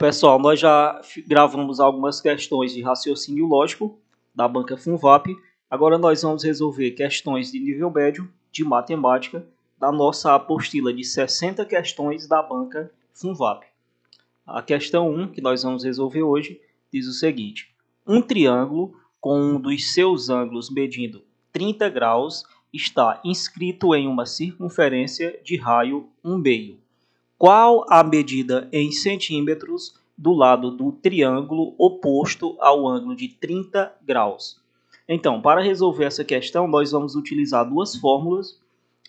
Pessoal, nós já gravamos algumas questões de raciocínio lógico da banca Funvap. Agora nós vamos resolver questões de nível médio de matemática da nossa apostila de 60 questões da banca Funvap. A questão 1 que nós vamos resolver hoje diz o seguinte: um triângulo com um dos seus ângulos medindo 30 graus está inscrito em uma circunferência de raio 1/2. Qual a medida em centímetros do lado do triângulo oposto ao ângulo de 30 graus? Então, para resolver essa questão, nós vamos utilizar duas fórmulas.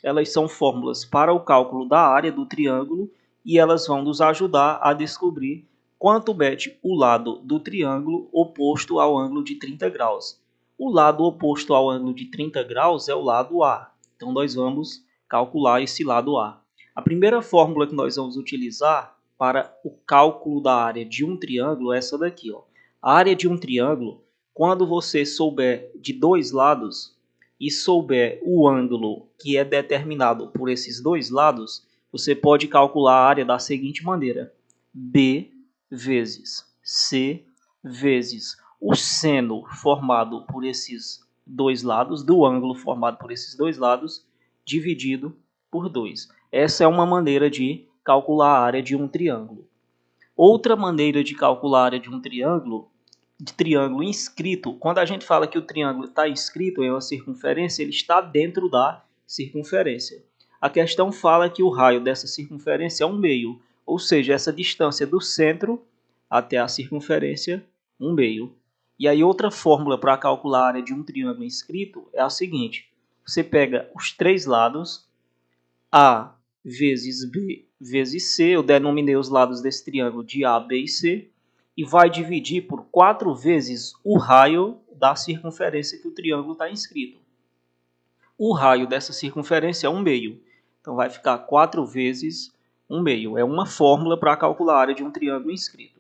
Elas são fórmulas para o cálculo da área do triângulo e elas vão nos ajudar a descobrir quanto mede o lado do triângulo oposto ao ângulo de 30 graus. O lado oposto ao ângulo de 30 graus é o lado A. Então, nós vamos calcular esse lado A. A primeira fórmula que nós vamos utilizar para o cálculo da área de um triângulo é essa daqui, ó. A área de um triângulo, quando você souber de dois lados e souber o ângulo que é determinado por esses dois lados, você pode calcular a área da seguinte maneira: B vezes C vezes o seno formado por esses dois lados, do ângulo formado por esses dois lados, dividido por 2. Essa é uma maneira de calcular a área de um triângulo. Outra maneira de calcular a área de um triângulo inscrito, quando a gente fala que o triângulo está inscrito em uma circunferência, ele está dentro da circunferência. A questão fala que o raio dessa circunferência é 1/2, ou seja, essa distância do centro até a circunferência, 1/2. E aí outra fórmula para calcular a área de um triângulo inscrito é a seguinte: você pega os três lados, A vezes B vezes C, eu denominei os lados desse triângulo de A, B e C, e vai dividir por 4 vezes o raio da circunferência que o triângulo está inscrito. O raio dessa circunferência é 1/2, então vai ficar 4 vezes 1/2. É uma fórmula para calcular a área de um triângulo inscrito.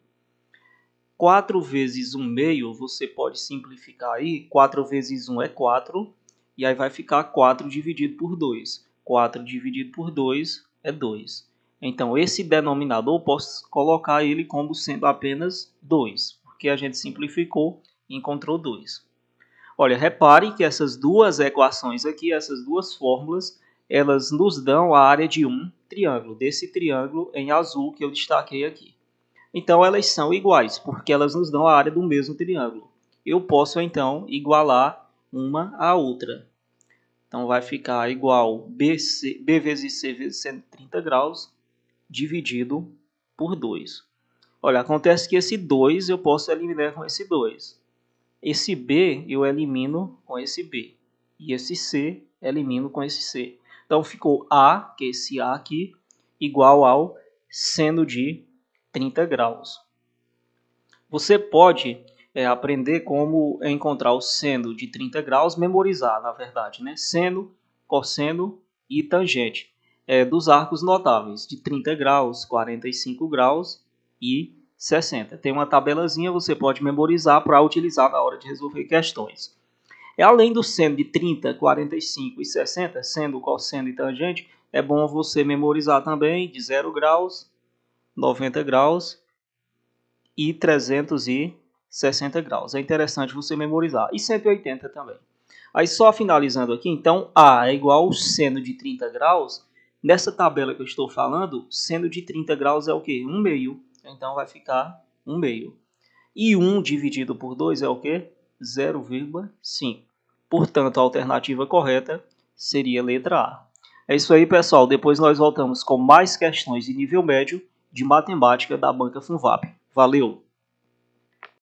4 vezes 1/2, você pode simplificar aí, 4 vezes 1 é 4, e aí vai ficar 4 dividido por 2. 4 dividido por 2 é 2. Então, esse denominador, eu posso colocar ele como sendo apenas 2, porque a gente simplificou e encontrou 2. Olha, repare que essas duas equações aqui, essas duas fórmulas, elas nos dão a área de um triângulo, desse triângulo em azul que eu destaquei aqui. Então, elas são iguais, porque elas nos dão a área do mesmo triângulo. Eu posso, então, igualar uma à outra. Então, vai ficar igual B vezes C vezes 130 graus, dividido por 2. Olha, acontece que esse 2 eu posso eliminar com esse 2. Esse B eu elimino com esse B. E esse C elimino com esse C. Então, ficou A, que é esse A aqui, igual ao seno de 30 graus. Você pode aprender como encontrar o seno de 30 graus, memorizar, na verdade, né? Seno, cosseno e tangente dos arcos notáveis, de 30 graus, 45 graus e 60. Tem uma tabelazinha, você pode memorizar para utilizar na hora de resolver questões. Além do seno de 30, 45 e 60, seno, cosseno e tangente, é bom você memorizar também de 0 graus, 90 graus e 360 graus. É interessante você memorizar. E 180 também. Aí só finalizando aqui, então A é igual ao seno de 30 graus. Nessa tabela que eu estou falando, seno de 30 graus é o quê? 1/2. Então vai ficar 1/2. E 1 dividido por 2 é o quê? 0,5. Portanto, a alternativa correta seria a letra A. É isso aí, pessoal. Depois nós voltamos com mais questões de nível médio de matemática da banca Funvap. Valeu!